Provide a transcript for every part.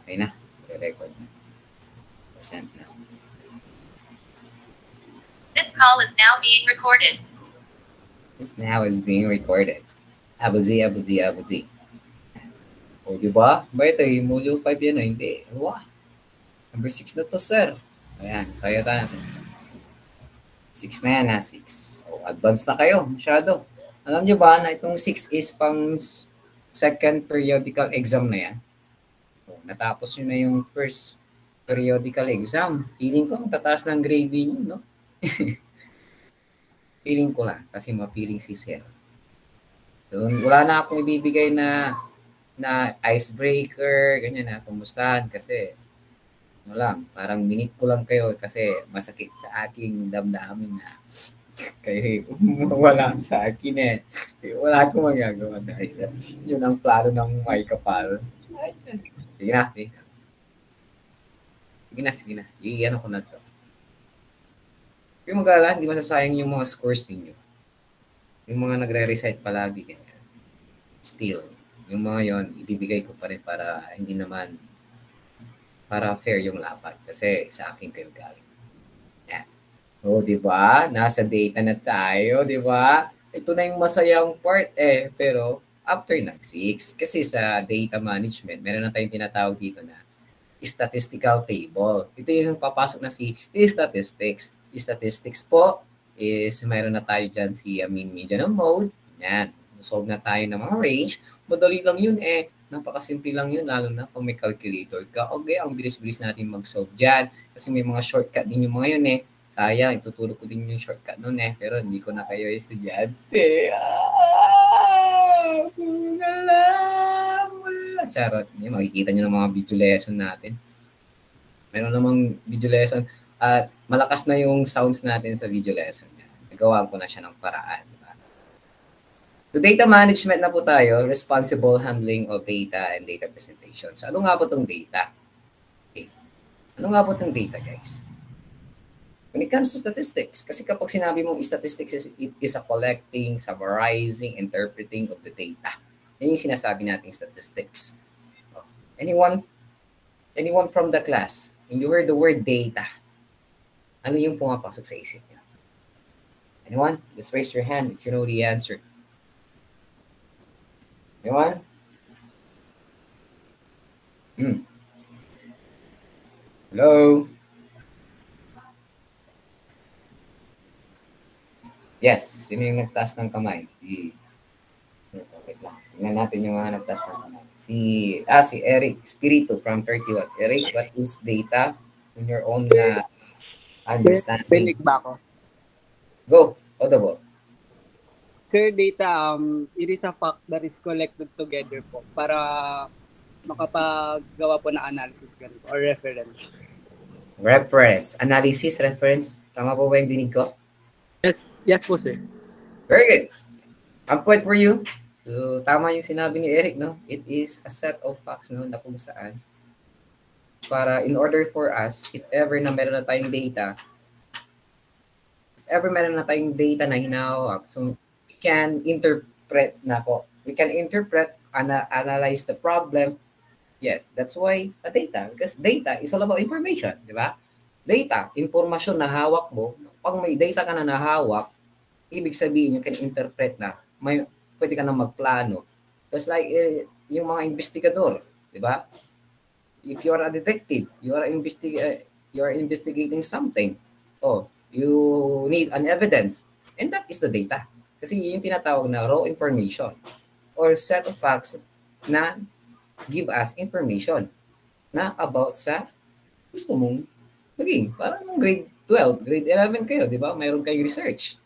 Okay na. Record na. Send na. This call is now being recorded. This now is being recorded. Abuzi, abuzi, abuzi. O, diba? Ba ito, yung Module 5 yan, hindi. Wow. Number 6 na to, sir. Ayan, kaya tayo. 6 na yan, ha? 6. O, advance na kayo, masyado. Alam nyo ba na itong 6 is pang second periodical exam na yan? O, natapos nyo na yung first periodical exam. Feeling ko, tataas ng grade nyo, no? Feeling ko lang, kasi mapiling si sir. Doon, wala na akong ibibigay na icebreaker, ganyan na, kumustahan, kasi lang, parang minute ko lang kayo kasi masakit sa aking damdamin na kayo wala sa akin eh. Wala akong magagawa dahil yun ang plano ng may kapal. Sige na, sige na. Iyan ako na to. Yung mag-alala, hindi masasayang yung mga scores ninyo. Yung mga nagre-recite palagi, ganyan. Still, yung mga yon ibibigay ko pa rin para hindi naman para fair yung lapat kasi sa akin kayo galing. Yan. O, di ba? Nasa data na tayo, di ba? Ito na yung masayang part eh. Pero after nag-6, kasi sa data management, meron na tayong tinatawag dito na statistical table. Ito yung papasok na si statistics. Statistics po is mayroon na tayo dyan si mean, median, mode. Yan. Solve na tayo ng mga range. Madali lang yun eh. Napakasimple lang yun, lalo na kung may calculator ka. Okay, ang bilis-bilis natin mag-solve dyan. Kasi may mga shortcut din yung mga yun eh. Sayang, ituturo ko din yung shortcut nun eh. Pero hindi ko na kayo estudyante. Wala. Charot. Makikita nyo ng mga video lesson natin. Meron namang video lesson. At malakas na yung sounds natin sa video lesson. Nagawa ko na siya ng paraan. So data management na po tayo, responsible handling of data and data presentations. Ano nga po itong data? Okay. Ano nga po itong data, guys? When it comes to statistics, kasi kapag sinabi mong statistics is a collecting, summarizing, interpreting of the data. Yan yung sinasabi nating statistics. Anyone from the class, when you heard the word data, ano yung pumapasok sa isip niyo? Anyone? Just raise your hand if you know the answer. Anyone? Hello? Yes, sino yung nagtaas ng kamay? Wait lang. Tingnan natin yung mga nagtaas ng kamay. Si Eric Spirito from 31. Eric, what is data in your own understanding? Pinig ba ako? Go, audible. Sir, data, it is a fact that is collected together po para makapagawa po ng analysis ganito or reference. Reference. Analysis, reference. Tama po ba yung dinig ko? Yes po, sir. Very good. One point for you. So, tama yung sinabi ni Eric, no? It is a set of facts, no? Na kung saan. Para in order for us, if ever na meron na tayong data, na hinahawak, so we can interpret na po. We can interpret, analyze the problem. Yes, that's why a data. Because data is all about information, di ba? Data, informasyon na hawak mo. Pag may data ka na nahawak, ibig sabihin you can interpret na. Pwede ka na magplano. Just like yung mga investigador, di ba? If you are a detective, you are investigating something. Oh, you need an evidence. And that is the data. Kasi yung tinatawag na raw information or set of facts na give us information na about sa gusto mong maging. Parang grade 12, grade 11 kayo, di ba? Mayroon kayong research.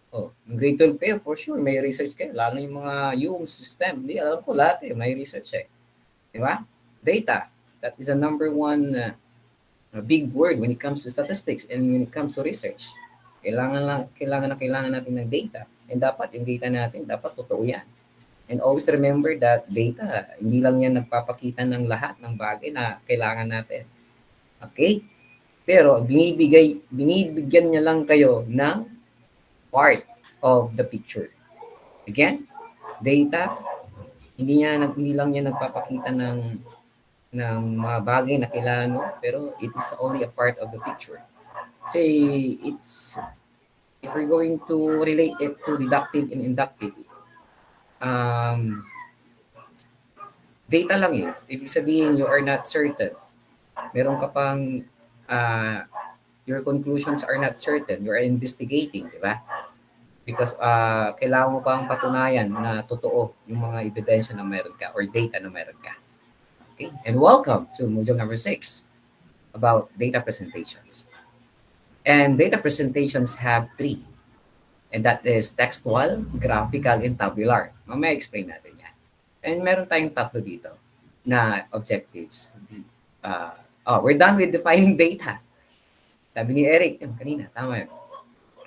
Oh, grade 12 kayo, for sure, may research kayo. Lalo yung mga Hume system. Di, alam ko lahat eh, may research eh. Di ba? Data. That is a number one big word when it comes to statistics and when it comes to research. Kailangan natin ng data. And dapat, yung data natin, dapat totoo yan. And always remember that data, hindi lang yan nagpapakita ng lahat ng bagay na kailangan natin. Okay? Pero binibigyan niya lang kayo ng part of the picture. Again, data, hindi lang niya nagpapakita ng ng mga bagay na kailangan mo, pero it is only a part of the picture. Say, if we're going to relate it to deductive and inductive, um, data lang yun. Ibig sabihin, you are not certain. Meron ka pang, your conclusions are not certain. You are investigating, di ba? Because kailangan mo pang patunayan na totoo yung mga ebidensya na meron ka or data na meron ka. Okay? And welcome to module number 6 about data presentations. And data presentations have 3. And that is textual, graphical, and tabular. Mamaya explain natin yan. And meron tayong tatlo dito na objectives. We're done with defining data. Sabi ni Eric, kanina, tama yun.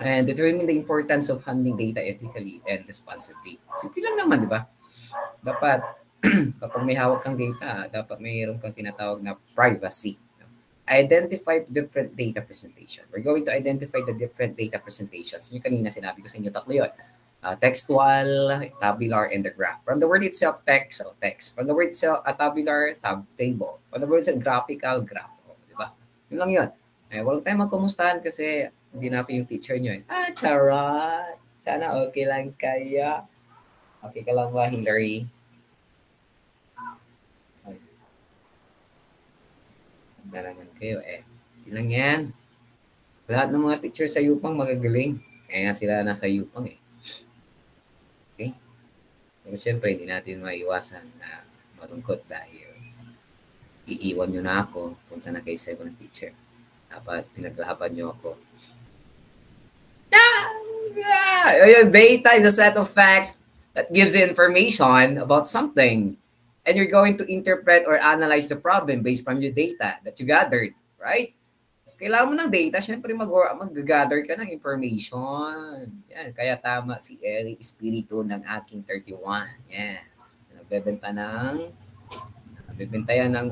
And determine the importance of handling data ethically and responsibly. Simple lang naman, di ba? Dapat, kapag may hawak kang data, dapat mayroon kang tinatawag na privacy. Identify different data presentation. We're going to identify the different data presentations. Yung kanina sinabi ko sa inyo, tatlo yun. Textual, tabular, and the graph. From the word itself, text. From the word itself, tabular, table. From the word itself, graphical, graph. Di ba? Yun lang yun. Walang tayo magkumustahan kasi hindi na ako yung teacher nyo. Charot! Sana okay lang kaya. Okay ka lang ba, Hillary? Na naman kayo Ilang yan. Lahat ng mga teacher sa Yupang magagaling. Kaya nga sila nasa Yupang Okay? Pero syempre, hindi natin maiwasan na malungkot dahil iiwan nyo na ako. Punta na kay 7 teacher. Dapat pinaglahaban nyo ako. Data is a set of facts that gives you information about something. And you're going to interpret or analyze the problem based from your data that you gathered, right? Kailangan mo ng data, syempre mag-gather ka ng information. Yan, kaya tama si Eric Espiritu ng aking 31. Yan. Nagbebenta yan ng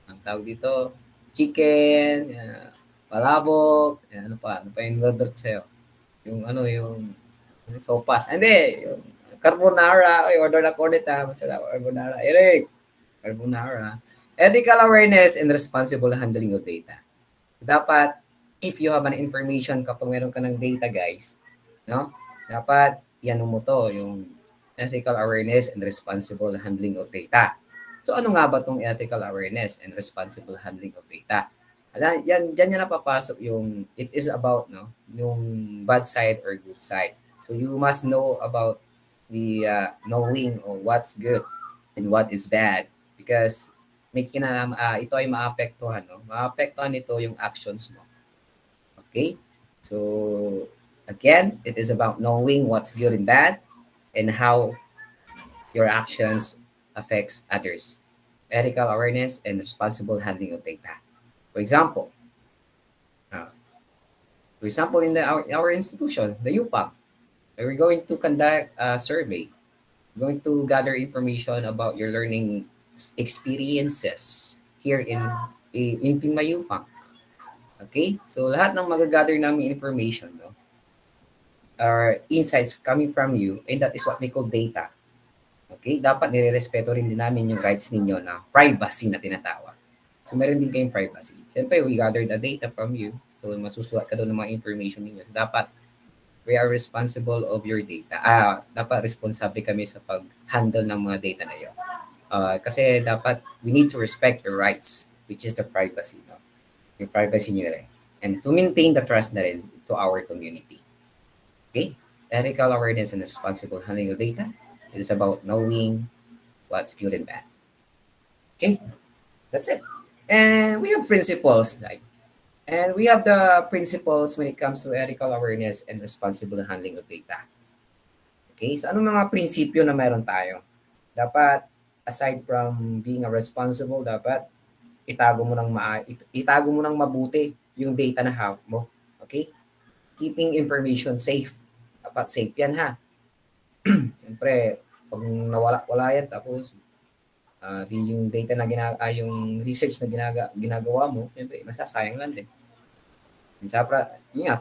ang tawag dito, chicken, palabok, ano pa yung order ko sa'yo? Yung sopas. Hindi, yung carbonara. Order na ko ulit Masarap, carbonara. Eric, carbonara. Ethical awareness and responsible handling of data. Dapat, if you have an information kapag meron ka ng data, guys, no? Dapat, yan mo to, yung ethical awareness and responsible handling of data. So, ano nga ba itong ethical awareness and responsible handling of data? Yan napapasok yung, it is about, yung bad side or good side. So, you must know about the knowing of what's good and what is bad. Because, ito ay maapektuhan, maapektuhan nito yung actions mo. Okay? So, again, it is about knowing what's good and bad and how your actions affects others. Ethical awareness and responsible handling of data. For example, in our institution, the UPAC, we're going to conduct a survey. We're going to gather information about your learning experiences here in Pinmayupang. Okay? So, lahat ng magagather namin information, are insights coming from you, and that is what we call data. Okay? Dapat nire-respeto rin din namin yung rights ninyo na privacy na tinatawag. So, meron din kayong privacy. Siyempre, we gather the data from you. So, masusulat ka doon ng mga information ninyo. So, dapat we are responsible of your data. Dapat responsable kami sa pag-handle ng mga data na yun. Kasi dapat we need to respect your rights, which is the privacy. Yung privacy nyo rin. And to maintain the trust na rin to our community. Okay? Ethical awareness and responsible handling of data. It is about knowing what's good and bad. Okay? That's it. And we have principles. And we have the principles when it comes to ethical awareness and responsible handling of data. Okay? So, anong mga prinsipyo na meron tayo? Dapat, aside from being a responsible, dapat itago mo ng mabuti yung data na hawak mo. Okay? Keeping information safe. Dapat safe yan, ha? Siyempre, pag nawala yan, tapos yung data na yung research na ginagawa mo, siyempre, masasayang lang din.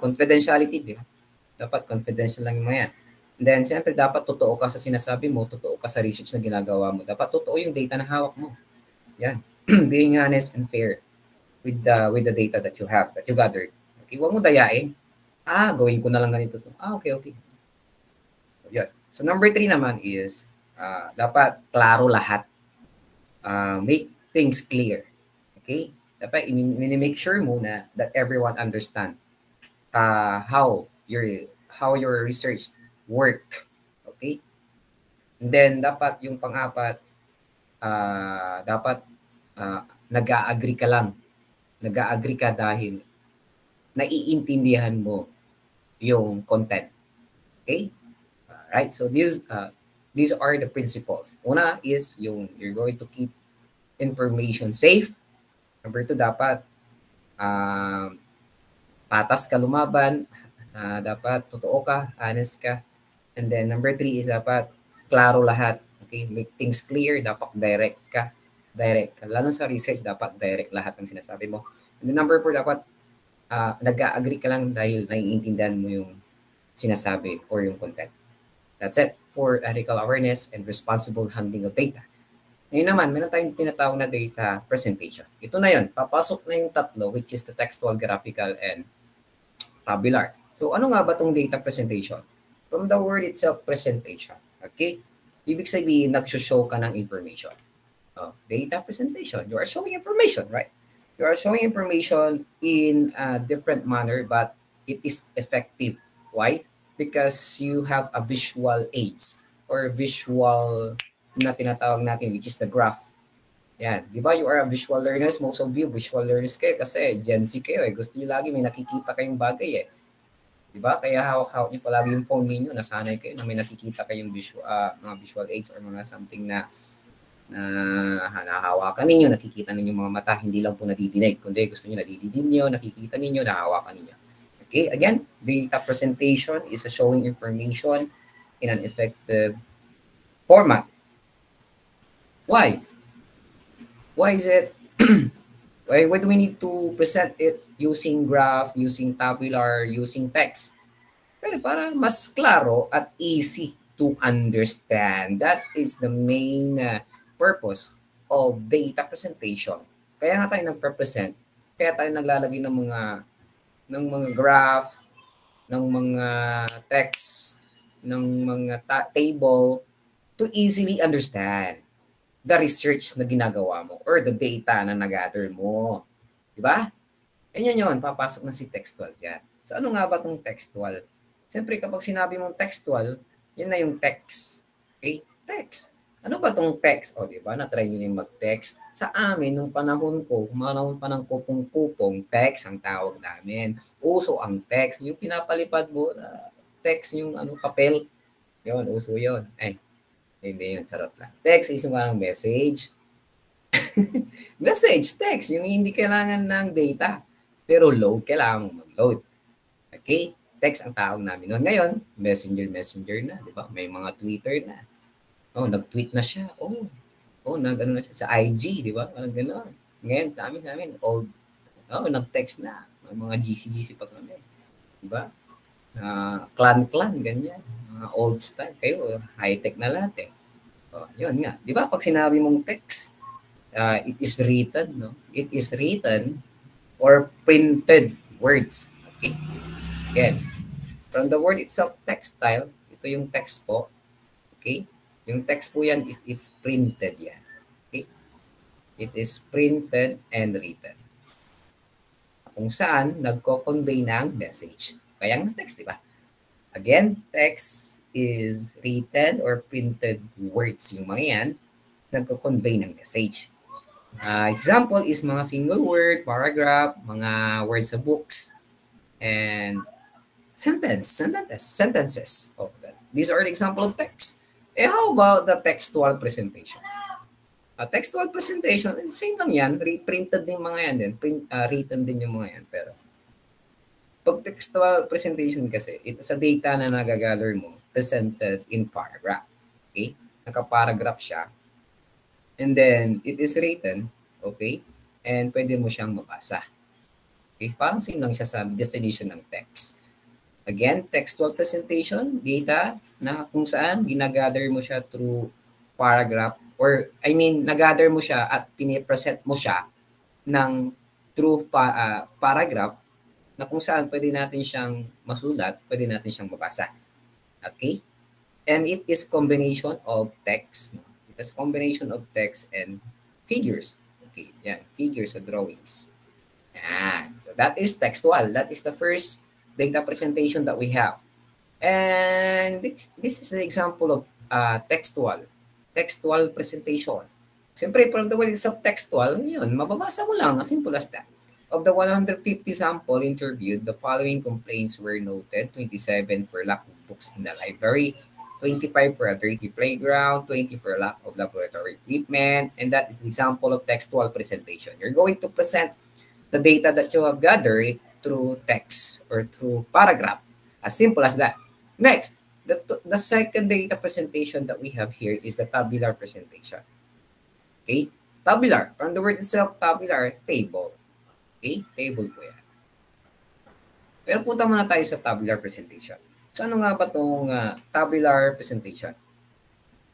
Confidentiality, di ba? Dapat confidential lang yung mga yan. And then, siyempre, dapat totoo ka sa sinasabi mo, totoo ka sa research na ginagawa mo. Dapat totoo yung data na hawak mo. Yan. Being honest and fair with the data that you have, that you gathered. Okay, huwag mo dayain. Gawin ko na lang ganito to. Okay, okay. So, yan. So number 3 naman is dapat klaro lahat. Make things clear. Okay? Dapat make sure mo na that everyone understand how your research work. Okay? And then dapat yung pang-apat, dapat nag-a-agree ka lang. Nag-a-agree ka dahil naiintindihan mo yung content. Okay? Right? So these are the principles. Una is you're going to keep information safe. Number 2, dapat patas ka lumaban. Dapat totoo ka, honest ka. And then number 3 is dapat klaro lahat. Okay? Make things clear. Dapat direct ka. Direct ka. Lalo sa research, dapat direct lahat ng sinasabi mo. And then number 4, dapat nag-a-agree ka lang dahil naiintindihan mo yung sinasabi or yung content. That's it for ethical awareness and responsible handling of data. Ngayon naman, meron tayong tinatawag na data presentation. Ito na yun. Papasok na yung tatlo, which is the textual, graphical, and tabular. So ano nga ba itong data presentation? From the word itself, presentation. Okay? Ibig sabihin, nag-show ka ng information. Data presentation. You are showing information, right? You are showing information in a different manner, but it is effective. Why? Because you have a visual aids or visual na tinatawag natin, which is the graph. Yan. Di ba? You are a visual learners. Most of you, visual learners kayo kasi Gen Z kayo eh. Gusto nyo lagi may nakikita kayong bagay eh. Di ba? Kaya hawak-hawak nyo palagi yung phone ninyo. Nasanay kayo na may nakikita kayong mga visual aids or mga something na nahahawakan ninyo, nakikita ninyo mga mata, hindi lang po nadidinig. Kundi gusto nyo nadidinig nyo, nakikita ninyo, nahahawakan ninyo. Okay, again, data presentation is a showing information in an effective format. Why? Why is it? Why do we need to present it using graph, using tabular, using text? Pero para mas klaro at easy to understand. That is the main purpose of data presentation. Kaya nga tayo nagpe-present, kaya tayo naglalagay ng mga graph, ng mga text, ng mga table to easily understand the research na ginagawa mo or the data na nag-gather mo. Diba? Ganyan yun, papasok na si textual dyan. So ano nga ba itong textual? Siyempre kapag sinabi mong textual, yun na yung text. Okay? Text. Ano ba itong text? O diba, na-try nyo yung mag-text. Sa amin, nung panahon ko, panahon pa ng kupong-kupong, text ang tawag namin. Uso ang text. Yung pinapalipad mo, text yung papel. Yun, uso yun. Hindi yun, charot lang. Text is yung message. Message, text, yung hindi kailangan ng data. Pero load, kailangan mong mag-load. Okay? Text ang tawag namin noon. Ngayon, messenger na, di ba? May mga Twitter na. Nag-tweet na siya. Nag-ano na siya sa IG, di ba? Gano'n. Ngayon, sa amin, nag-text na. May mga GC pa kami. Di ba? Clan, ganyan. Mga old style. Kayo, high-tech na lahat eh. Yun nga. Di ba? Pag sinabi mong text, it is written, no? It is written or printed words. Okay? Again, from the word itself, textile, ito yung text po. Okay? Yung text po yan, it's printed yan. Okay? It is printed and written. Kung saan, nagko-convey ng message. Kaya ng text, di ba? Again, text is written or printed words. Yung mga yan, nagko-convey ng message. Example is mga single word, paragraph, mga words sa books, and sentences. These are the example of text. How about the textual presentation? Textual presentation, same lang yan. Reprinted din mga yan din. Written din yung mga yan. Pero pag textual presentation kasi, ito sa data na nagagather mo, presented in paragraph. Okay? Naka-paragraph siya. And then, it is written. Okay? And pwede mo siyang mabasa. Okay? Parang same lang siya sa definition ng text. Again, textual presentation, data na kung saan ginagather mo siya through paragraph or I mean, nagather mo siya at pinipresent mo siya ng through paragraph na kung saan pwede natin siyang masulat, pwede natin siyang mabasa. Okay? And it is combination of text. No? It is combination of text and figures. Okay, yan. Figures or drawings. Yan. So that is textual. That is the first data presentation that we have. And this is the example of textual presentation. Siyempre, from the word itself textual, yun, mababasa mo lang, as simple as that. Of the 150 sample interviewed, the following complaints were noted: 27 for lack of books in the library, 25 for a dirty playground, 20 for lack of laboratory equipment, and that is the example of textual presentation. You're going to present the data that you have gathered through text or through paragraph. As simple as that. Next, the second data presentation that we have here is the tabular presentation. Okay? Tabular. From the word itself, tabular, table. Okay? Table po yan. Pero punta muna tayo sa tabular presentation. So ano nga ba itong tabular presentation?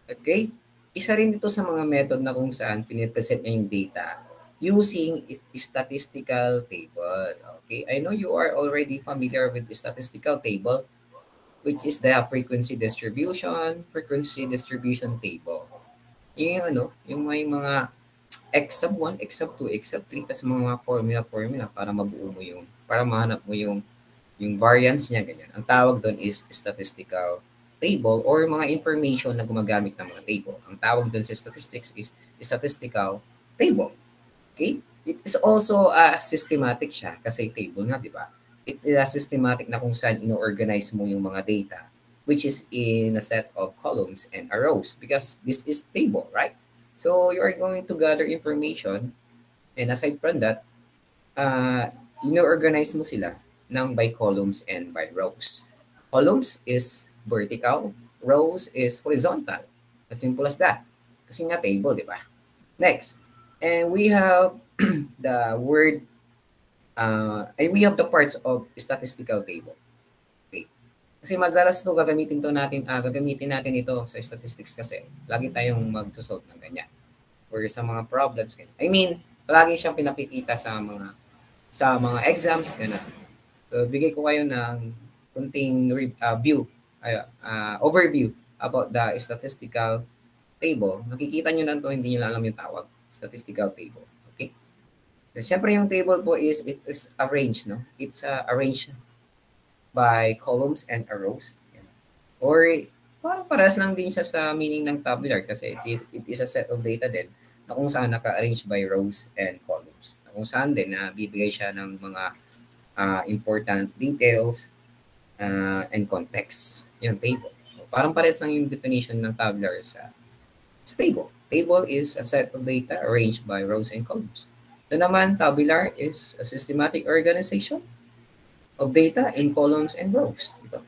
Okay? Isa rin ito sa mga method na kung saan pinipresent niya yung data using statistical table. Okay? I know you are already familiar with the statistical table, which is the frequency distribution table. Yung may mga x sub 1, x sub 2, x sub 3, tas mga formula para mabuo mo para mahanap mo yung variance niya, ganyan. Ang tawag doon is statistical table or mga information na gumagamit ng mga table. Ang tawag doon sa statistics is statistical table. Okay? It is also systematic siya kasi table nga, di ba? It's a systematic na kung saan ino-organize mo yung mga data, which is in a set of columns and rows because this is table, right? So you are going to gather information, and aside from that, ino-organize mo sila by columns and by rows. Columns is vertical, rows is horizontal. As simple as that. Kasi nga table, di ba? Next, and we have the word, and we have the parts of statistical table. Kasi madalas gagamitin natin ito sa statistics kasi lagi tayong magsosolve ng ganyan or sa mga problems ganyan. I mean, palagi siyang pinapakita sa mga exams ganyan. So bigay ko kayo ng kunting overview about the statistical table. Makikita niyo na ito, hindi niyo alam yung tawag, statistical table. Okay? So, syempre yung table po it is arranged, no? It's arranged by columns and rows. Or parang parehas lang din siya sa meaning ng tabular kasi it is a set of data din na kung saan naka-arrange by rows and columns. Na kung saan din na bibigay siya ng mga important details and context. Yung table. So, parang parehas lang yung definition ng tabular sa table. Table is a set of data arranged by rows and columns. Ito naman, tabular is a systematic organization of data in columns and rows. Diba?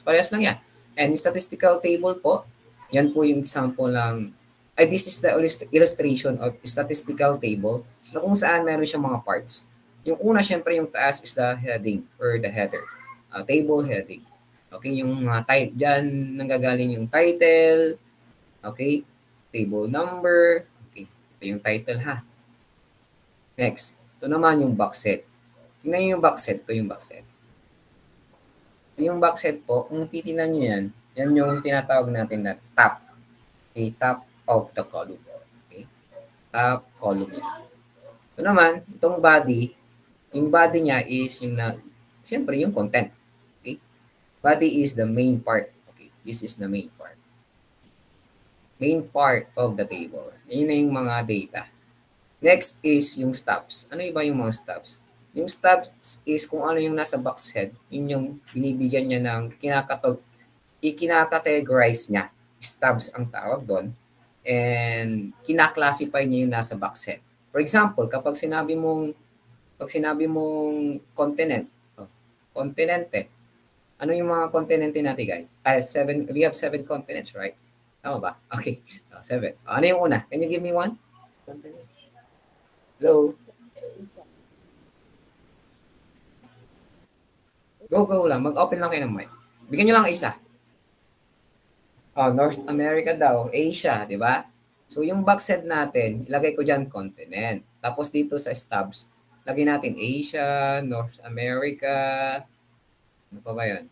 Parehas lang yan. And statistical table po, yan po yung example lang. This is the illustration of statistical table na kung saan meron siyang mga parts. Yung una, syempre, yung taas is the heading or the header. Table heading. Okay, yung dyan nanggagaling yung title. Okay, table number. Okay, ito yung title ha. Next, ito naman yung box set. Tingnan yung box set. Ito yung box set. Yung box set po, kung titinan nyo yan yung tinatawag natin na top. Okay, top of the column. Okay, top column yan. Ito naman, itong body, yung body niya is siyempre yung content. Okay, body is the main part. Okay, this is the main part. Main part of the table. Yun na yung mga data. Next is yung stubs. Ano iba yung mga stubs? Yung stubs is kung ano yung nasa box head, yun yung binibigyan niya ng kinakategorize niya. Stubs ang tawag doon. And kinaklasify niya yung nasa box head. For example, kapag sinabi mong kontinente, ano yung mga kontinente natin, guys? We have 7 continents, right? Tama ba? Okay. 7. Ano yung una? Can you give me one? Continent. Hello? Go lang. Mag-open lang kayo ng mic. Bigyan nyo lang isa. North America daw. Asia, di ba? So yung box head natin, ilagay ko dyan continent. Tapos dito sa stubs, lagay natin Asia, North America, ano pa ba yun?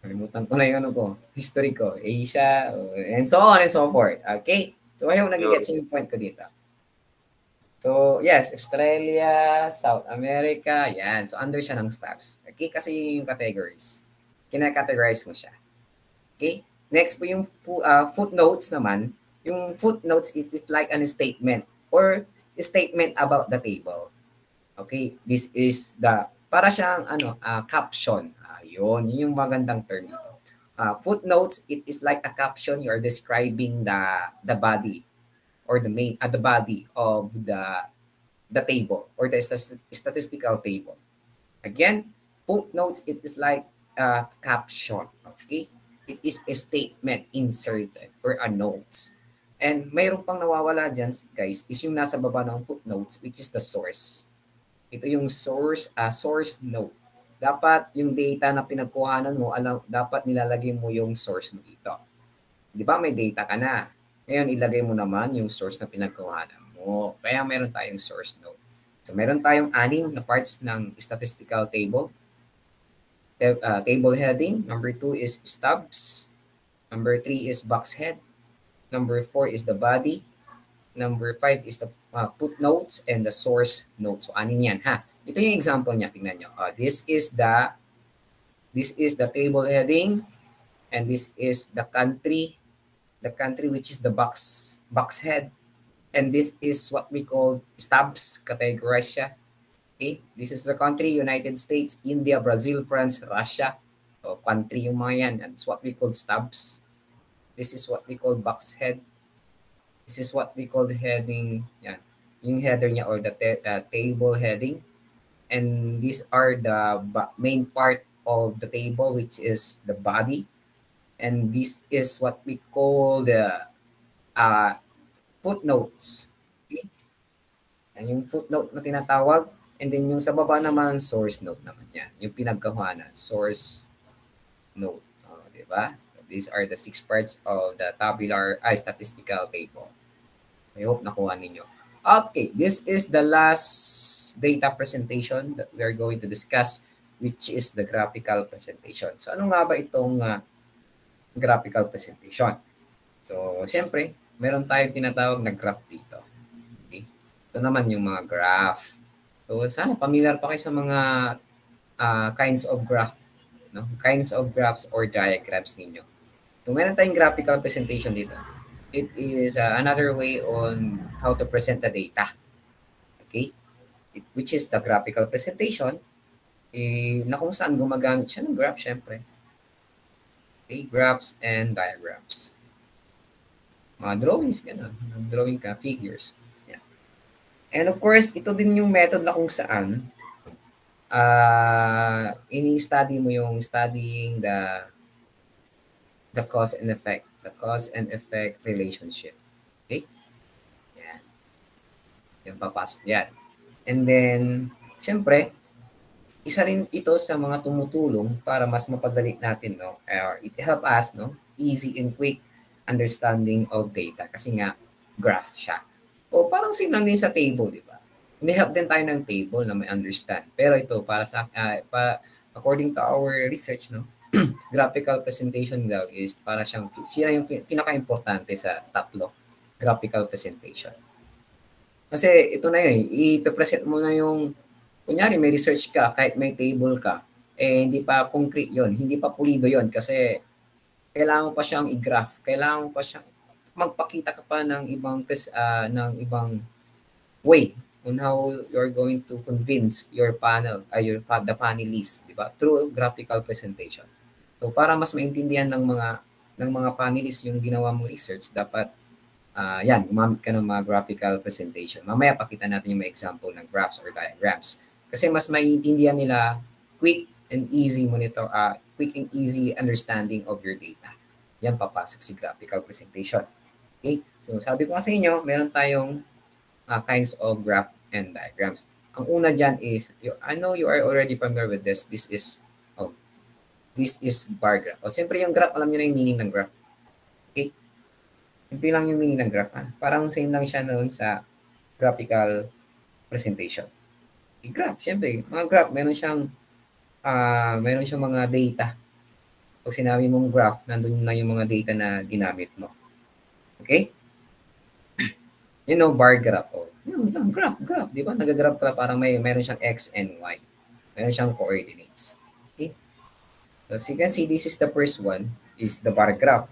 Kalimutan ko na yung ano ko, history ko, Asia, and so on and so forth. Okay? So ayaw nagigets yung point ko dito. So yes, Australia, South America, yan. So under siya ng stubs. Okay? Kasi yung categories. Kina-categorize mo siya. Okay? Next po yung footnotes naman. Yung footnotes, it is like a statement or a statement about the table. Okay? This is the, para siyang caption. Yun yung magandang term dito. Footnotes, it is like a caption. You are describing the body or the body of the table or the statistical table. Again, footnotes, it is like a caption. Okay? It is a statement inserted or a notes. And mayroon pang nawawala dyan, guys, is yung nasa baba ng footnotes, which is the source. Ito yung source note. Dapat yung data na pinagkuhanan mo, dapat nilalagay mo yung source mo dito. Di ba may data ka na? Ngayon, ilagay mo naman yung source na pinagkuhanan mo. Kaya meron tayong source note. So meron tayong 6 na parts ng statistical table. Table heading. Number 2 is stubs. Number 3 is box head. Number 4 is the body. Number 5 is the footnotes and the source notes. So 6 yan ha. Ito yung example niya, tingnan nyo. This is the table heading, and this is the country which is the box head, and this is what we call stubs, categorize siya. Okay, this is the country, United States, India, Brazil, France, Russia. So country yung mga yan, and it's what we call stubs. This is what we call box head. This is what we call the heading, yan, yung header niya or the table heading. And these are the main part of the table, which is the body. And this is what we call the footnotes. Okay? And yung footnote na tinatawag. And then yung sa baba naman, source note naman yan. Yung pinagkahuanan, source note. Diba? So these are the 6 parts of the statistical table. I hope nakuha ninyo. Okay, this is the last data presentation that we are going to discuss, which is the graphical presentation. So ano nga ba itong graphical presentation? So siyempre, meron tayong tinatawag na graph dito. Okay? Ito naman yung mga graph. So sana familiar pa kayo sa mga kinds of graph, no? Kinds of graphs or diagrams ninyo. So meron tayong graphical presentation dito. It is another way on how to present the data. Okay? Which is the graphical presentation. Na kung saan gumagamit siya ng graph, syempre. Okay? Graphs and diagrams. Mga drawings, gano'n. Drawing ka, figures. Yeah. And of course, ito din yung method na kung saan ini-study mo yung studying the cause and effect. The cause and effect relationship. Okay? Yan. Yan, papasok yan. And then, syempre, isa rin ito sa mga tumutulong para mas mapadali natin, no? Or it help us, no? Easy and quick understanding of data. Kasi nga, graph siya. O parang same din sa table, di ba? Ini-help din tayo ng table na may understand. Pero ito, according to our research, no? Graphical presentation daw is para siya yung pinaka-importante sa tatlo, graphical presentation. Kasi ito na yun, ipe-present mo na yung, kunyari may research ka, kahit may table ka, hindi pa concrete yon, hindi pa pulido yon kasi kailangan mo pa siyang i-graph, kailangan mo pa siyang magpakita ka pa ng ibang way on how you're going to convince your panel, the panelists, di ba? Through graphical presentation. So para mas maintindihan ng mga panelists yung ginawa mong research, dapat gumamit ka ng mga graphical presentation. Mamaya pakita natin yung mga example ng graphs or diagrams. Kasi mas maiintindihan nila quick and easy understanding of your data. Yan papasok si graphical presentation. Okay? So sabi ko nga sa inyo, meron tayong kinds of graph and diagrams. Ang una dyan is, I know you are already familiar with this. This is bar graph. O, siyempre yung graph, alam niyo na yung meaning ng graph. Okay? Simple lang yung meaning ng graph. Parang same lang siya noon sa graphical presentation. Graph, syempre, mga graph, meron siyang mga data. Pag sinabi mong graph, nandun na yung mga data na ginamit mo. Okay? Bar graph. Graph. Di ba? Nag-graph ka parang meron siyang X and Y. Meron siyang coordinates. Okay? So, as you can see, this is the first one, is the bar graph.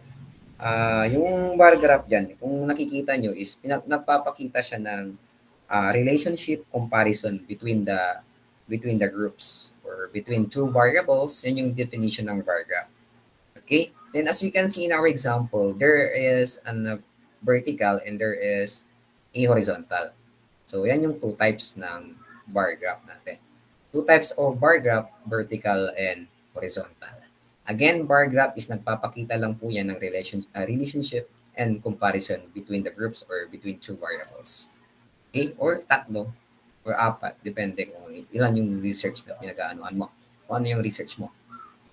Yung bar graph dyan, kung nakikita nyo, is nagpapakita siya ng relationship comparison between the groups or between two variables. Yan yung definition ng bar graph. Okay? Then as you can see in our example, there is a vertical and there is a horizontal. So yan yung two types ng bar graph natin. Two types of bar graph, vertical and horizontal. Again, bar graph is nagpapakita lang po yan ng relationship and comparison between the groups or between two variables. Okay? Or tatlo or apat, depende kung ilan yung research na pinag-aanoan mo. Kung ano yung research mo.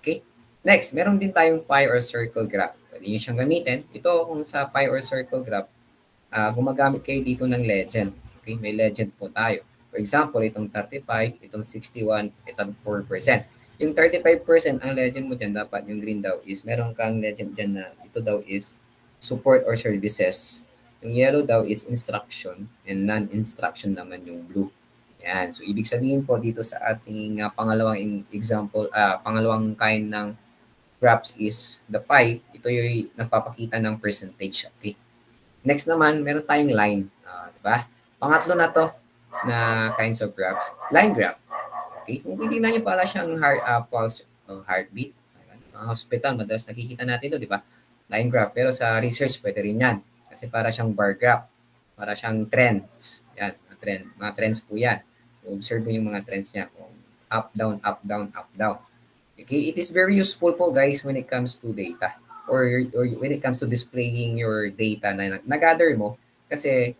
Okay? Next, meron din tayong pie or circle graph. Pwede nyo siyang gamitin. Ito, kung sa pie or circle graph, gumagamit kayo dito ng legend. Okay? May legend po tayo. For example, itong 35, itong 61, itong 4%. Yung 35%, ang legend mo dyan, dapat yung green daw is, meron kang legend dyan na ito daw is support or services. Yung yellow daw is instruction and non-instruction naman yung blue. Yan. So, ibig sabihin po dito sa ating pangalawang example, pangalawang kind ng graphs is the pie. Ito yung nagpapakita ng percentage. Okay. Next naman, meron tayong line. Diba? Pangatlo na to na kinds of graphs. Line graph. Okay. Kung titignan nyo pala siyang pulse o heartbeat. Hospital, madalas nakikita natin ito, di ba? Line graph. Pero sa research, pwede rin yan. Kasi para siyang bar graph. Para siyang trends. Yan. Mga trends po yan. Observe mo yung mga trends niya. Up, down, up, down, up, down. Okay, it is very useful po guys when it comes to data or when it comes to displaying your data na nag-gather mo kasi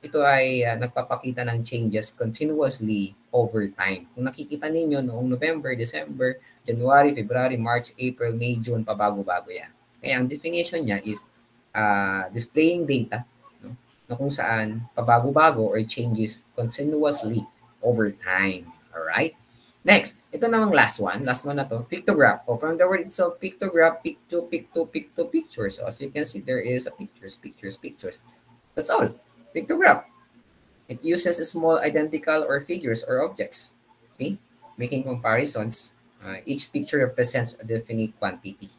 ito ay nagpapakita ng changes continuously over time. Kung nakikita ninyo noong November, December, January, February, March, April, May, June, pabago-bago yan. Kaya ang definition niya is displaying data no, na kung saan pabago-bago or changes continuously over time. Alright? Next, ito namang last one na to, pictograph. From the word itself, pictograph, pictures. So as you can see, there is a pictures. That's all. Pictograph. It uses small identical or figures or objects. Okay? Making comparisons. Each picture represents a definite quantity.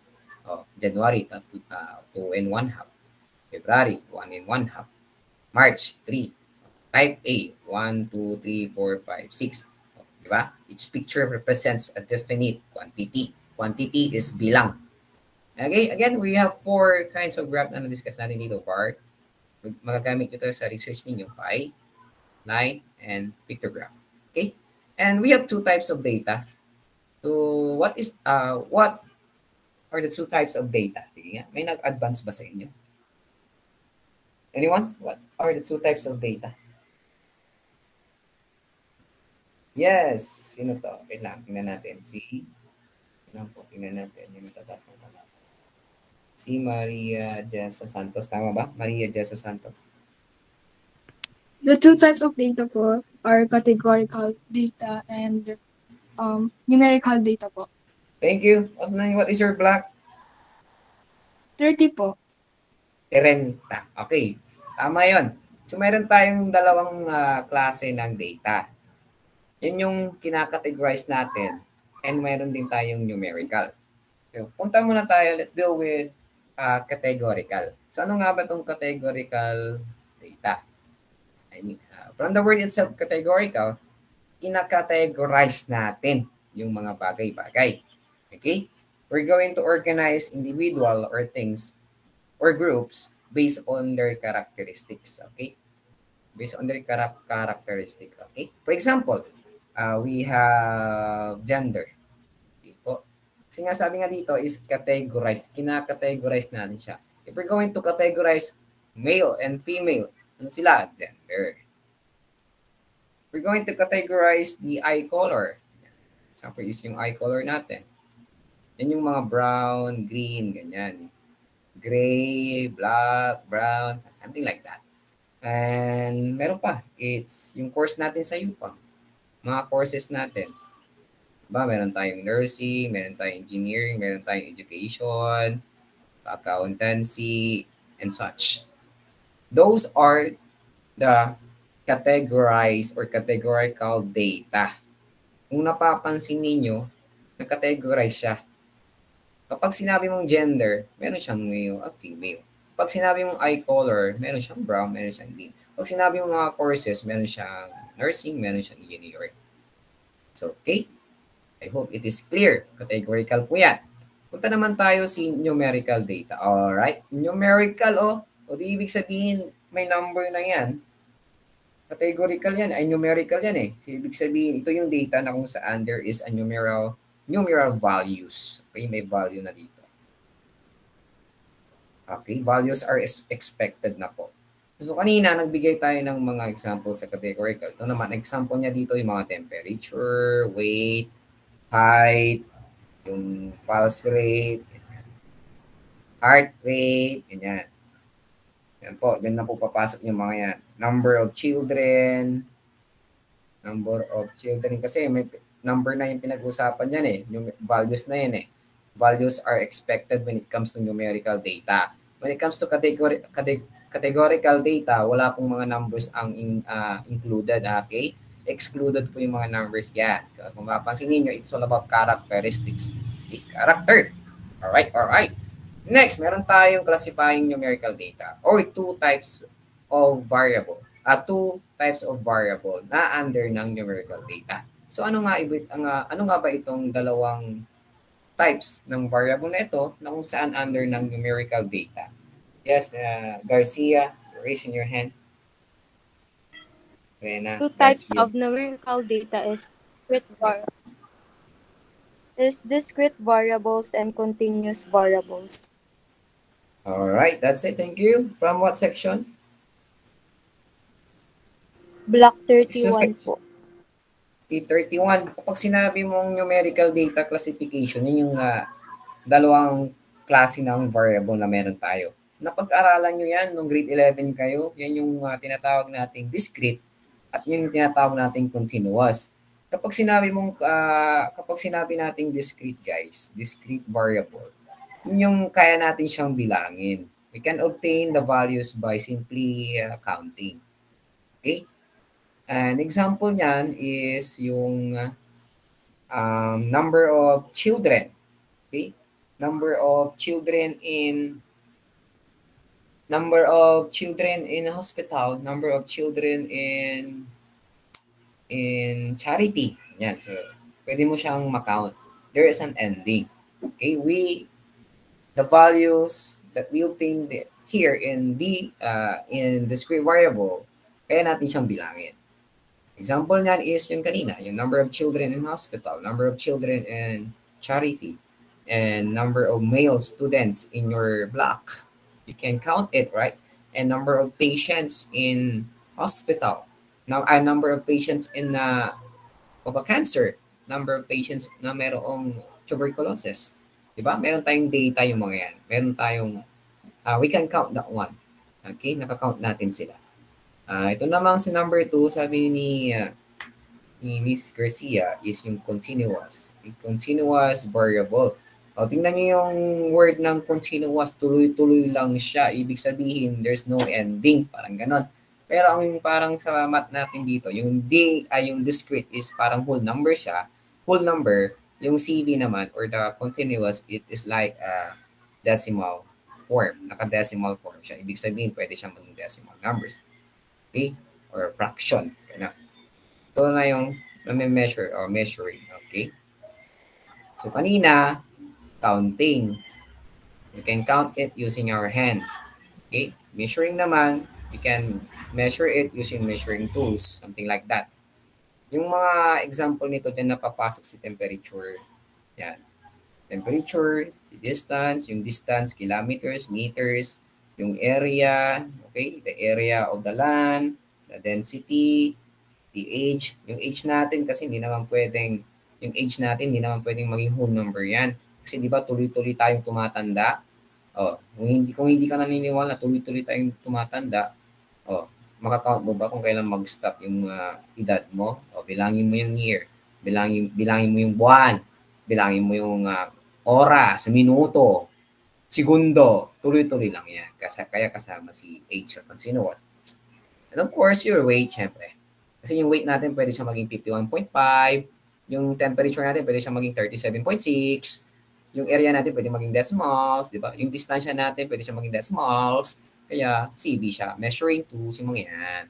January, 2 and 1 half. February, 1 and 1 half. March, 3. Type A, 1, 2, 3, 4, 5, 6. Diba? Each picture represents a definite quantity. Quantity is bilang. Okay, again, we have 4 kinds of graph na na-discuss natin dito. Bar, magagamit ito sa research ninyo, pie, line, and pictograph. Okay? And we have 2 types of data. So, what are the 2 types of data? Sige nga, may nag-advance ba sa inyo? Anyone? What are the 2 types of data? Yes, sino to? Wait lang, tingnan natin. Tingnan natin. Yung tatas ng tama. Si Maria Jessa Santos. Tama ba? Maria Jessa Santos. The 2 types of data po are categorical data and numerical data po. Thank you. What is your black? 30 po. 30. Okay. Tama yon. So, meron tayong dalawang klase ng data. Yan yung kinakategorize natin and mayroon din tayong numerical. So, punta muna tayo. Let's deal with categorical. So, ano nga ba itong categorical data? I mean, from the word itself, categorical, kinakategorize natin yung mga bagay-bagay. Okay? We're going to organize individual or things or groups based on their characteristics. Okay? Based on their characteristic. Okay? For example, we have gender. Okay po. Kasi nga sabi nga dito is categorize. Kinakategorize natin siya. If we're going to categorize male and female, ano sila? Gender. We're going to categorize the eye color. Example is yung eye color natin. Yan yung mga brown, green, ganyan. gray, black, brown, something like that. And meron pa, it's yung course natin sa UPAM. Mga courses natin. Diba? Meron tayong nursing, meron tayong engineering, meron tayong education, accountancy, and such. Those are the categorized or categorical data. Kung napapansin ninyo, nag-categorize siya. Kapag sinabi mong gender, meron siyang male at female. Pag sinabi mong eye color, meron siyang brown, meron siyang green. Pag sinabi mong mga courses, meron siyang nursing, meron siyang engineering. So, okay? I hope it is clear. Categorical po yan. Punta naman tayo si numerical data. Alright? Numerical, o di ibig sabihin, may number na yan. Categorical yan, ay numerical yan eh. So, ibig sabihin, ito yung data na kung saan there is a numeral values. Okay, may value na dito. Okay, values are expected na po. So, kanina, nagbigay tayo ng mga examples sa categorical. Ito naman, example niya dito yung mga temperature, weight, height, yung pulse rate, heart rate, ganyan. Yan po, dyan na po papasok yung mga yan. Number of children, kasi may number na yung pinag-usapan yan eh. Yung values na yan eh. Values are expected when it comes to numerical data. When it comes to categorical data, wala pong mga numbers ang included, okay? Excluded po yung mga numbers yan. So, kung mapapansin ninyo, it's all about characteristics. Okay, character. Alright. Next, meron tayong classifying numerical data or two types of variable na under ng numerical data. So ano nga ba itong dalawang types ng variable na ito na kung saan under ng numerical data? Yes, Garcia, raising your hand. Rena, Two types of numerical data is discrete variables and continuous variables. All right, that's it. Thank you. From what section? Block 31 po. 31. Kapag sinabi mong numerical data classification, yun yung dalawang klase ng variable na meron tayo. Napag-aralan nyo yan nung grade 11 kayo, yan yung tinatawag nating discrete at yun yung tinatawag nating continuous. Kapag sinabi nating discrete guys, discrete variable, yun yung kaya natin siyang bilangin. We can obtain the values by simply counting. Okay? An example niyan is yung number of children. Okay? Number of children in hospital, number of children in charity. Yan. So, pwede mo siyang ma-count. There is an ending. Okay? The values that we obtained here in discrete variable, kaya natin siyang bilangin. Example niyan is yung kanina, yung number of children in hospital, number of children in charity, and number of male students in your block. You can count it, right? And number of patients in hospital. Now, number of patients in of a cancer, number of patients na merong tuberculosis. Diba? Meron tayong data yung mga yan. Meron tayong, we can count that one. Okay? Nakakount natin sila. Ito namang si number 2, sabi ni Miss Garcia, is yung continuous. A continuous variable. Tingnan nyo yung word ng continuous, tuloy-tuloy lang siya. Ibig sabihin, there's no ending. Parang ganon. Pero ang parang sa math natin dito, yung yung discrete is parang whole number siya. Whole number. Yung CV naman or the continuous, it is like a decimal form. Naka-decimal form siya. Ibig sabihin, pwede siyang maging decimal numbers. Okay? Or fraction. Ganun. Ito na yung measure or measuring. Okay? So, kanina, counting. You can count it using our hand. Okay? Measuring naman, you can measure it using measuring tools. Something like that. Yung mga example nito din napapasok si temperature. Yan. Temperature, distance, yung distance, kilometers, meters, yung area, okay? The area of the land, the density, the age. Yung age natin kasi hindi naman pwedeng maging whole number yan. Kasi di ba tuloy-tuloy tayong tumatanda. Kung hindi ka naniniwala, tuloy-tuloy tayong tumatanda, makakount mo ba kung kailan mag-stop yung edad mo? Bilangin mo yung year, bilangin mo yung buwan, bilangin mo yung oras, minuto, segundo, tuloy-tuloy lang yan. Kaya kasama si age sa continuous. And of course, your weight, syempre. Kasi yung weight natin pwede siya maging 51.5, yung temperature natin pwede siya maging 37.6, yung area natin pwede maging decimals, di ba? Yung distansya natin pwede siya maging decimals, kaya CV siya. Measuring tools, yung mga yan.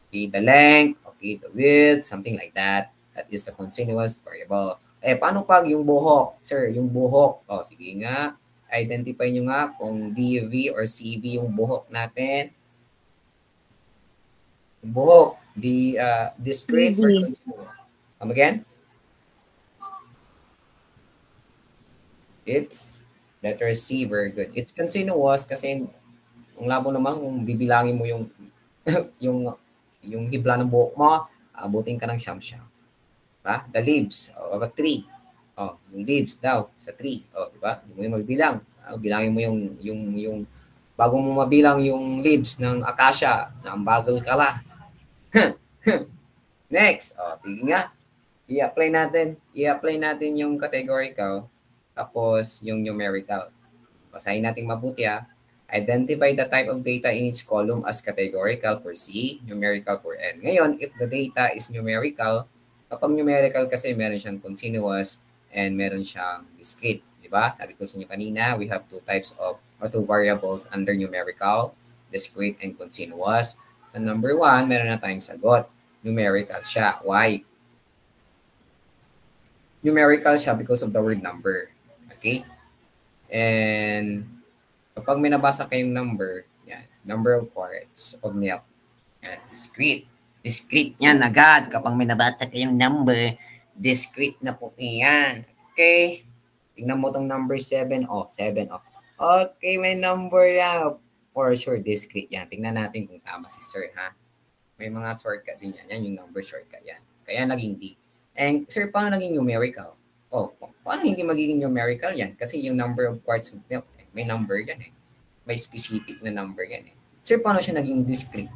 Okay, the length, okay, the width, something like that. That is the continuous variable. Paano pag yung buhok? Sir, yung buhok. Sige nga. Identify nyo nga kung DV or CV yung buhok natin. Yung buhok, discrete or continuous? Come again? It's letter C, very good. It's continuous kasi ang labo naman kung bibilangin mo yung yung hibla ng buhok mo, abutin ka ng siyam-siyam. Diba? The leaves of a tree. Yung leaves daw sa tree. Diba? Hindi mo yung mabibilang. Bilangin mo yung bago mo mabilang yung leaves ng acacia, na ang bagal ka la. Next. Sige nga. I-apply natin yung categorical tapos yung numerical. Basahin natin mabuti Identify the type of data in each column as categorical for C, numerical for N. Ngayon, if the data is numerical, kapag numerical kasi meron siyang continuous and meron siyang discrete. Diba? Sabi ko sa inyo kanina, we have two types of or two variables under numerical, discrete and continuous. So number 1, meron na tayong sagot. Numerical siya. Why? Numerical siya because of the word number. Okay? And kapag may nabasa kayong number, yan, number of quarts of milk. Yan, discrete. Discrete yan agad. Kapag may nabasa kayong number, discrete na po yan. Okay? Tingnan mo tong number 7. 7. Okay, may number yan. For sure, discrete yan. Tingnan natin kung tama si sir, ha? May mga shortcut din yan. Yan yung number shortcut yan. Kaya naging D. And sir, paano naging numerical? Paano hindi magiging numerical yan? Kasi yung number of quarts of milk, may number yan May specific na number yan Sir, paano siya naging discrete?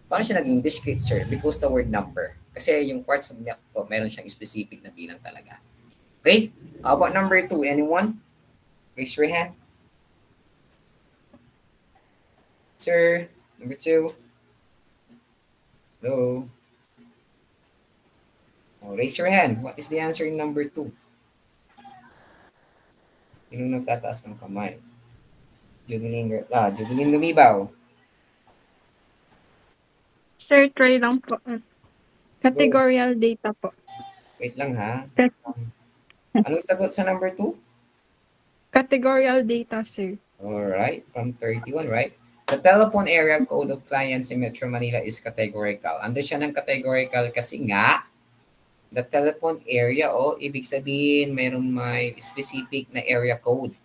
Paano siya naging discrete, sir? Because the word number. Kasi yung quarts of milk po, meron siyang specific na bilang talaga. Okay? How about number 2? Anyone? Raise your hand. Sir, number 2. Hello? Raise your hand. What is the answer in number 2? Yung nagtataas ng kamay. Judeline Lumibaw. Sir, try lang po. Categorical data po. Wait lang ha. That's Anong sagot sa number 2? categorical data, sir. Alright, from 31, right? The telephone area code of clients in Metro Manila is categorical. Ando siya ng categorical kasi nga, the telephone area, ibig sabihin, may specific na area code.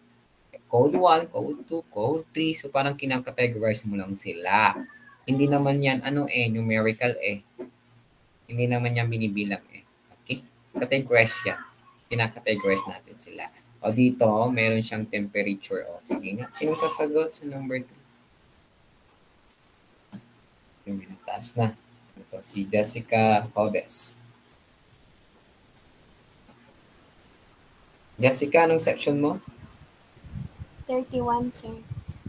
Code 1, code 2, code 3. So, parang kinakategorize mo lang sila. Hindi naman yan, numerical Hindi naman yan binibilang Okay? Categorize yan. Kinakategorize natin sila. Dito, meron siyang temperature. Sige nga. Sino sasagot sa number 2? Yung minataas na. Ito, si Jessica Hodes. Jessica, anong section mo? 31, sir.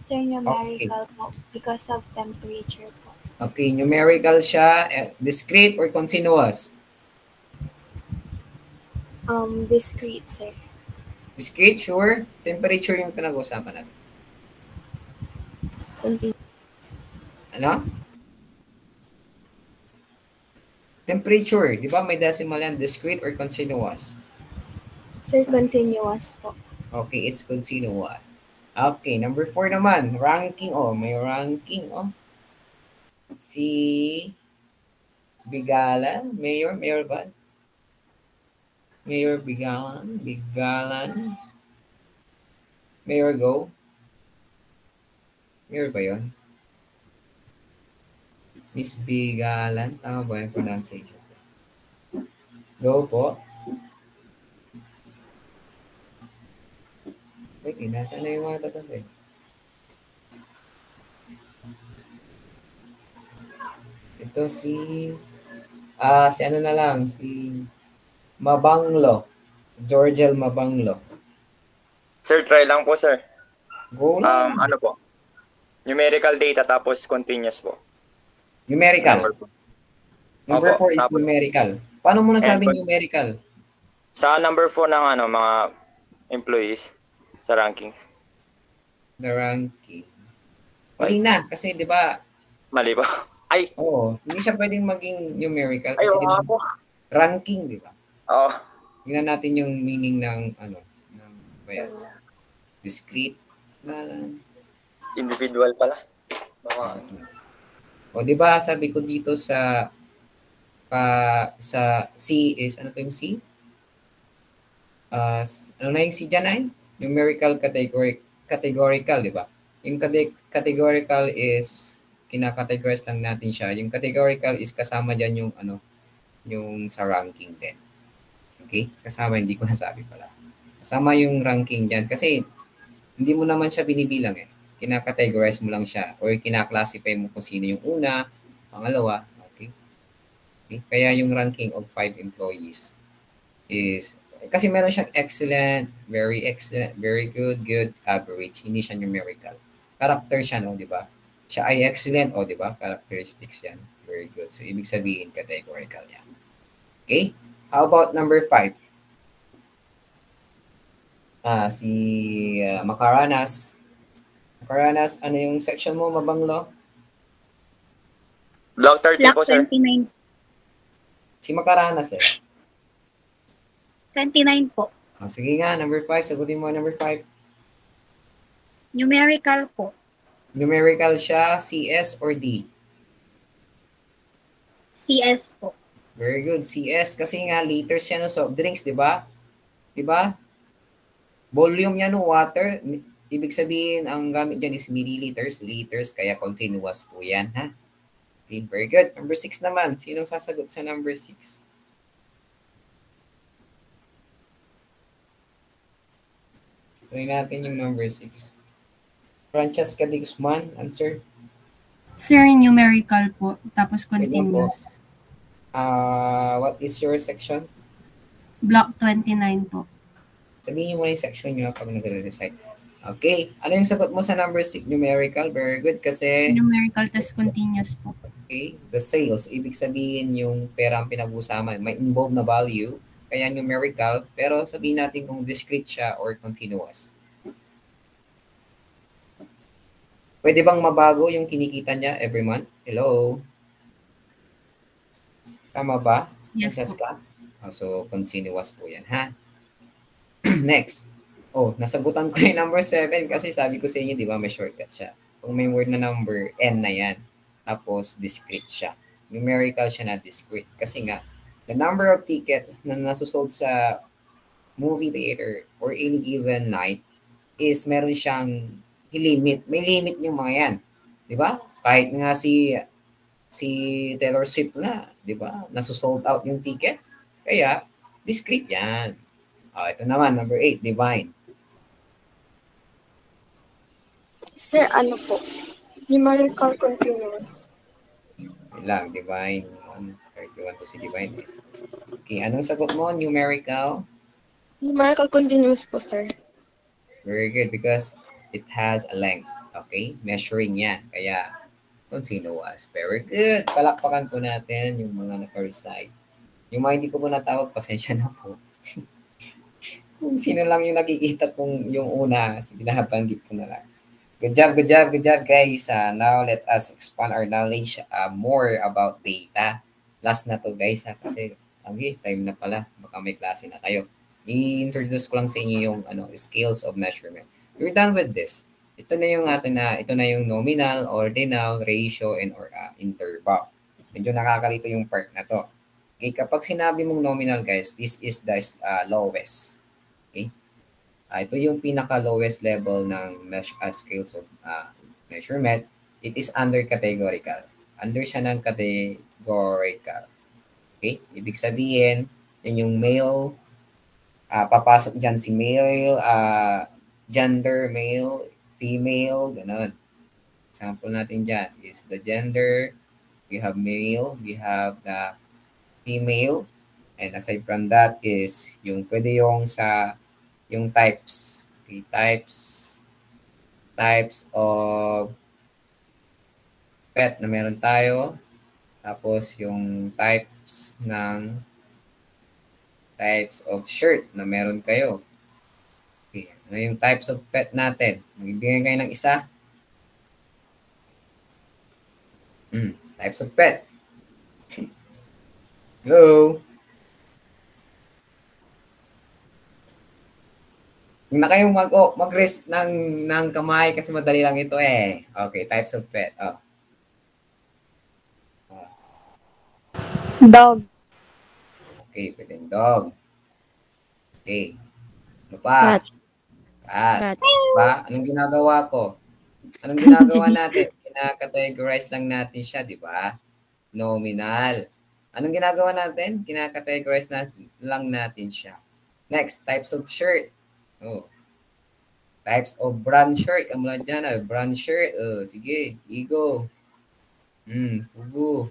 Sir, numerical po because of temperature po. Okay, numerical siya. Discrete or continuous? Discrete, sir. Discrete, sure. Temperature yung pinag-uusapan natin. Ano? Temperature, di ba may decimal yan? Discrete or continuous? Sir, continuous po. Okay, it's continuous. Okay, number 4 naman. Ranking, may ranking, Si Bigalan, Mayor ba? Mayor Bigalan. Mayor go. Mayor ba yun? Miss Bigalan, tama ba yung pronunciation? Go po. Wait, nasa na yung mga tatas eh? Ito si ano na lang, si Mabanglo. Georgel Mabanglo. Sir, try lang po, sir. Go lang. Ano po? Numerical data tapos continuous po. Sa Numerical. number po. Number Opo, 4 is tapos- numerical. Paano mo nasabing And- numerical? Sa number 4 ng mga employees sa rankings. The ranking. Mali na, kasi di ba, Mali ba? Ay, hindi siya pwedeng maging numerical ay, kasi oo di nga ba, po. ranking, di ba? Oo. Tingnan natin yung meaning ng bayan. Discrete na Individual pala. o di ba sabi ko dito sa C is ano to yung C? Ano na yung C dyan ay? Numerical categorical, di ba? Yung categorical is kinakategorize lang natin siya. Yung categorical is kasama dyan yung yung sa ranking din. Okay? Kasama, hindi ko nasabi pala. Kasama yung ranking dyan kasi hindi mo naman siya binibilang eh. Kinakategorize mo lang siya or kinaklasify mo kung sino yung una, pangalawa, okay? Kaya yung ranking of 5 employees is, kasi meron siyang excellent, very good, average. Hindi siya numerical. Character siya, no, di ba? Siya ay excellent, di ba? Characteristics yan. Very good. So, ibig sabihin, categorical yan. Okay? How about number 5? Si Macaranas. Macaranas, ano yung section mo, Mabanglo? Block 30 po, sir. 29. Si Macaranas eh. 29 po. Sige nga, number 5. Sagutin mo number 5. Numerical po. Numerical siya, CS or D? CS po. Very good. CS kasi nga liters siya ng soft drinks, di ba? Di ba? Volume niya ng water, ibig sabihin ang gamit dyan is milliliters, liters, kaya continuous po yan, ha? Okay, very good. Number 6 naman. Sinong sasagot sa number 6? Try natin yung number 6. Francesca de Guzman, answer. Sir, numerical po, tapos Ganyan po. continuous. What is your section? Block 29 po. Sabihin niyo muna yung section niyo pag nagre-recite. Okay. Ano yung sagot mo sa number 6? Numerical. Very good. Kasi, Numerical, tas continuous po. okay, the sales. Ibig sabihin yung pera ang pinag-usapan. May involved na value. Kaya numerical. Pero sabihin natin kung discrete siya or continuous. Pwede bang mabago yung kinikita niya every month? Hello? Tama ba? Yes po. Francesca? So, continuous po yan, ha? Next. Nasagutan ko yung number 7 kasi sabi ko sa inyo, di ba, may shortcut siya. Kung may word na number, N na yan. Tapos, discrete siya. Numerical siya na discrete. Kasi nga, the number of tickets na nasusold sa movie theater or any given night is meron siyang limit. May limit yung mga yan. Di ba? Kahit nga si Taylor Swift na, di ba? Nasusold out yung ticket. Kaya, discrete yan. Ito naman, number 8, divine. Sir, ano po? Numerical continuous. Yun lang, divine. 31 to si divine. Okay, anong sagot mo? Numerical? Numerical continuous po, sir. Very good because it has a length. Okay? Measuring yan. Kaya, continuous. Very good. Palakpakan po natin yung mga naka-recite. Yung mga hindi ko po natawag, pasensya na po. Kung sino lang yung nakikita kung yung una, binabanggit ko na lang. Good job, guys. Now, let us expand our knowledge more about data. Last na to, guys, kasi time na pala. Baka may klase na kayo. I-introduce ko lang sa inyo yung scales of measurement. We're done with this. Ito na yung nominal, ordinal, ratio, and interval. Medyo nakakalito yung part na to. Okay, kapag sinabi mong nominal, guys, this is the lowest. Okay? Ito yung pinaka-lowest level ng scales of measurement. It is under categorical. Under siya ng categorical. Okay? Ibig sabihin, yun yung male, papasok dyan si male gender, male, female, ganun. Example natin dyan is the gender, we have male, we have the female, and aside from that is yung pwede yung sa yung types. Okay, types of pet na meron tayo. Tapos yung types of shirt na meron kayo. Okay, ano yung types of pet natin? Magbigay kayo ng isa. Types of pet. Hello? Huwag na kayong mag-rest ng kamay kasi madali lang ito eh. Okay, types of pet. Oh. Dog. Okay, pwedeng dog. Okay. Ano pa? Cat. Cat. Ba? Anong ginagawa ko? Anong ginagawa natin? Kina-categorize lang natin siya, di ba? Nominal. Anong ginagawa natin? Kina-categorize lang natin siya. Next, types of shirt. Oh. Types of brand shirt. Kamulan dyan, brand shirt. Oh, sige, Igo. Fugu.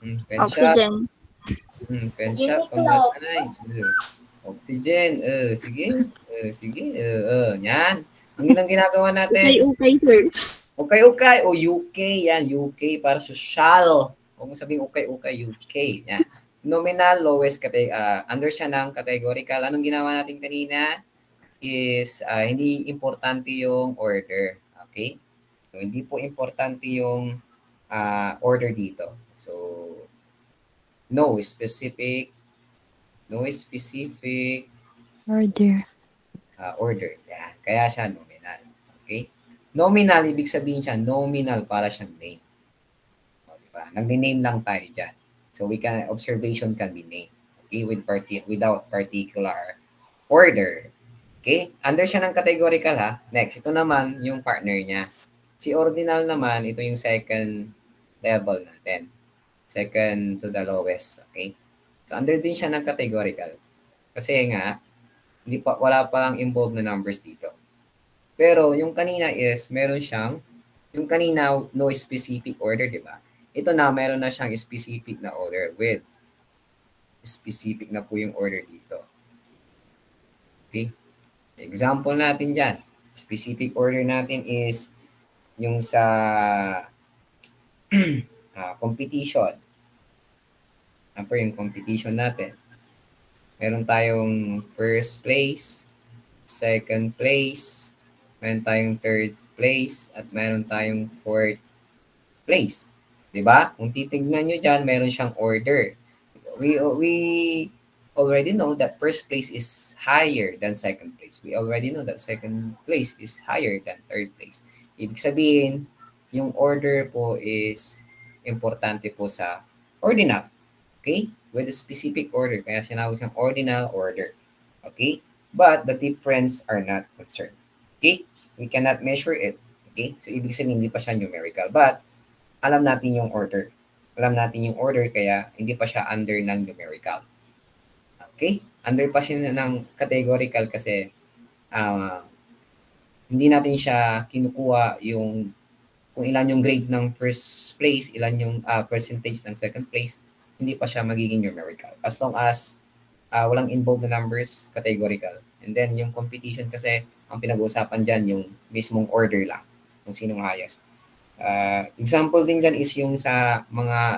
Pen Oxygen. shop. Pen shop. Kamulan Oxygen. Sige. Sige. Yan. Ang ginagawa natin. Okay, sir. Okay. O UK. Yan. UK para social. Huwag mo sabihin okay. UK. Yan. Nominal, lowest. Under siya ng categorical. Anong ginawa natin kanina? Is hindi importante yung order. Okay? So, hindi po importante yung order dito. So, no specific Order. Order. Yan. Kaya siya nominal. Okay? Nominal, ibig sabihin siya, nominal para siyang name. O, diba? Nag-name lang tayo dyan. So, observation can be named. Okay? Without particular order. Okay? Under siya ng categorical ha. Next, ito naman yung partner niya. Si ordinal naman, ito yung second level natin. Second to the lowest. Okay? So, under din siya ng categorical. Kasi nga, wala pa lang involved na numbers dito. Pero yung kanina is, yung kanina no specific order, di ba? Ito na, meron na siyang specific na order with specific na po yung order dito. Okay? Example natin dyan. Specific order natin is yung sa competition. Ano po yung competition natin? Meron tayong first place, second place, meron tayong third place, at meron tayong fourth place. Diba? Kung titignan nyo dyan, meron siyang order. We already know that first place is higher than second place. We already know that second place is higher than third place. Ibig sabihin, yung order po is importante po sa ordinal. Okay? With a specific order. Kaya sinawag siyang ordinal order. Okay? But the difference are not concerned. Okay? We cannot measure it. Okay? So, ibig sabihin, hindi pa siya numerical. But, alam natin yung order. Alam natin yung order, kaya hindi pa siya under ng numerical. Okay? Under pa siya ng categorical kasi hindi natin siya kinukuha yung kung ilan yung grade ng first place, ilan yung percentage ng second place, hindi pa siya magiging numerical. As long as walang involved na numbers, categorical. And then yung competition kasi, ang pinag-uusapan dyan, yung mismong order lang, kung sinong highest. Example din dyan is yung sa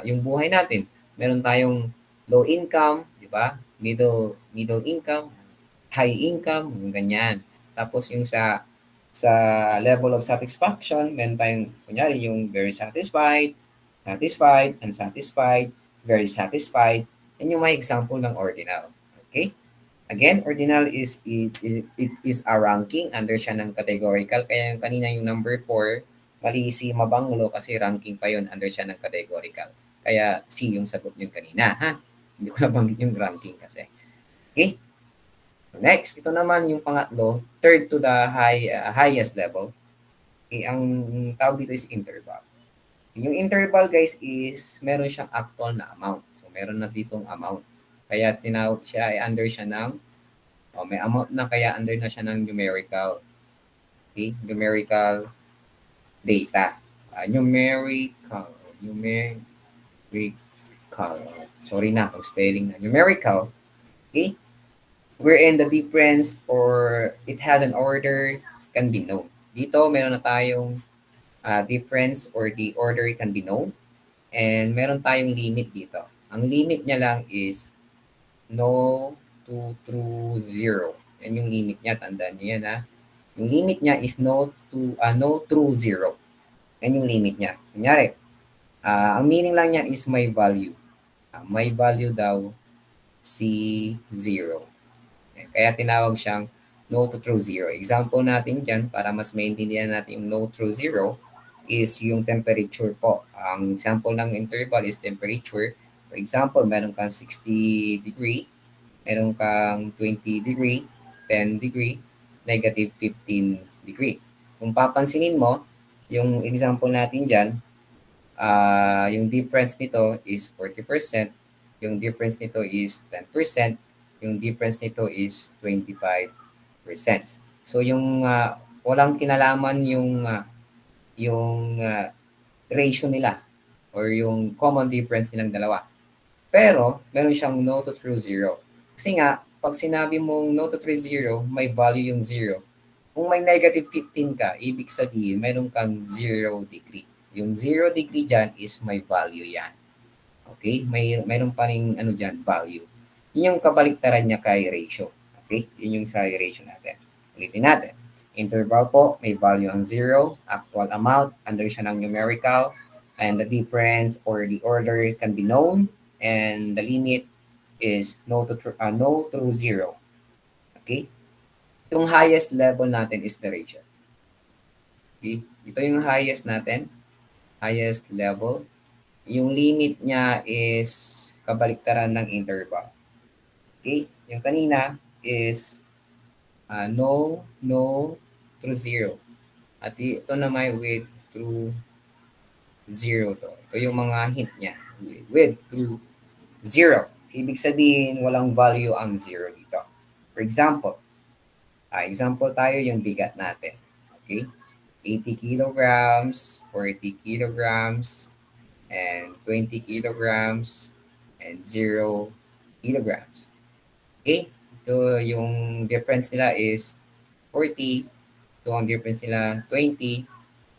yung buhay natin. Meron tayong low income, di ba? Middle income, high income, ganyan. Tapos yung sa level of satisfaction, meron tayong, kunyari, yung very satisfied, unsatisfied, very satisfied. Yan yung mga example ng ordinal. Okay? Again, ordinal is a ranking. Under siya ng categorical. Kaya yung kanina yung number 4, mali si Mabanglo kasi ranking pa yun. Under siya ng categorical. Kaya C yung sagot yung kanina. Ha? Hindi ko nabanggit yung ranking kasi. Okay? Next, ito naman yung pangatlo, third to the highest level. Okay, ang tawag dito is interval. Yung interval, guys, is meron siyang actual na amount. So, meron na ditong amount. Kaya tinawag siya, under siya ng O, may amount na kaya under na siya ng numerical. Okay? Numerical data. Numerical. Sorry na kung spelling na. Numerical. Okay? Wherein the difference or it has an order can be known. Dito, meron na tayong difference or the order can be known. And meron tayong limit dito. Ang limit niya lang is no to through 0. Yan yung limit niya. Tandaan niyo yan, ha? Yung limit niya is no through 0. Yan yung limit niya. Kunyari, ang meaning lang niya is may value. May value daw si 0. Kaya tinawag siyang no to through 0. Example natin dyan para mas maintindihan natin yung no through 0 is yung temperature po. Ang sample ng interval is temperature. For example, meron kang 60 degree, meron kang 20 degree, 10 degree, negative 15 degree. Kung papansinin mo, yung example natin dyan, yung difference nito is 40%, yung difference nito is 10%, yung difference nito is 25%. So yung walang kinalaman yung ratio nila or yung common difference nilang dalawa. Pero meron siyang no to through 0. Kasi nga, pag sinabi mong no to through 0, may value yung 0. Kung may negative 15 ka, ibig sabihin meron kang 0 degree. Yung 0 degree dyan is may value yan. Okay? Mayroon pa rin dyan, value. Yun yung kabaliktaran niya kay ratio. Okay? Yun yung sa ratio natin. Ulitin natin. Interval po, may value ang 0, actual amount, under siya ng numerical, and the difference or the order can be known, and the limit is no through 0. Okay? Yung highest level natin is the ratio. Okay? Ito yung highest natin. Highest level. Yung limit niya is kabaliktaran ng interval. Okay? Yung kanina is no through 0. At ito na may with through 0 to. Ito yung mga hint niya. With through 0. Ibig sabihin, walang value ang 0 dito. For example, example tayo yung bigat natin. Okay? 80 kilograms, 40 kilograms, and 20 kilograms, and 0 kilograms. Okay? Ito yung difference nila is 40. Ito ang difference nila 20.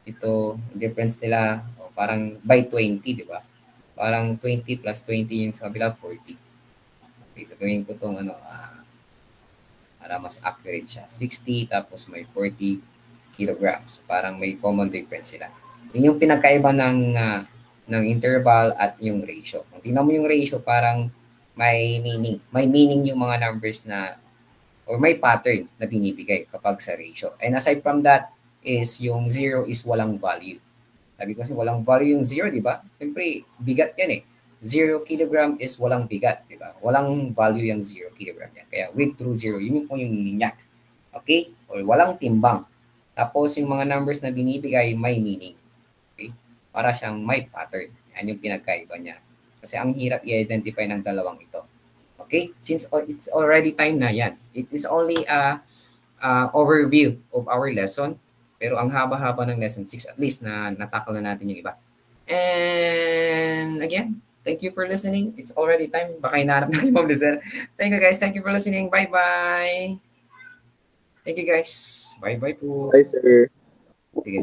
Ito difference nila parang by 20, di ba? Parang 20 plus 20 yung sa kabila, 40. Okay, gagawin ko itong para mas accurate siya. 60 tapos may 40 kilograms. Parang may common difference sila. Yun yung pinagkaiba ng interval at yung ratio. Kung tingnan mo yung ratio, parang may meaning. May meaning yung mga numbers na or may pattern na binibigay kapag sa ratio. And aside from that is yung 0 is walang value. Sabi ko kasi walang value yung 0, di ba? Siyempre, bigat yan eh. 0 kilogram is walang bigat, di ba? Walang value yung 0 kilogram yan. Kaya with through 0, yun po yung meaning niya. Okay? Or walang timbang. Tapos yung mga numbers na binibigay, may meaning. Okay? Para siyang may pattern. Yan yung pinagkaiba niya. Kasi ang hirap i-identify ng dalawang ito. Okay? Since it's already time na yan. It is only a overview of our lesson. Pero ang haba-haba ng lesson 6, at least na natakal na natin yung iba. And again, thank you for listening. It's already time. Baka hinahanap na yung Ma'am Lizelle. Thank you guys. Thank you for listening. Bye-bye. Thank you guys. Bye-bye po. Bye, sir. Sige.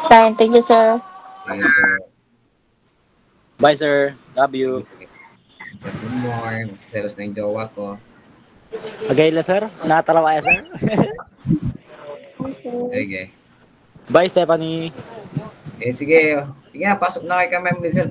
Fine, thank you, sir. Thank you. Bye, sir. Love you. Sige. One more. Mas selos na yung jowa ko. Agay sir. Natalawa ya, sir. Okay. Bye, Stephanie. Sige. Sige, pasok na kay Ma'am Lizelle.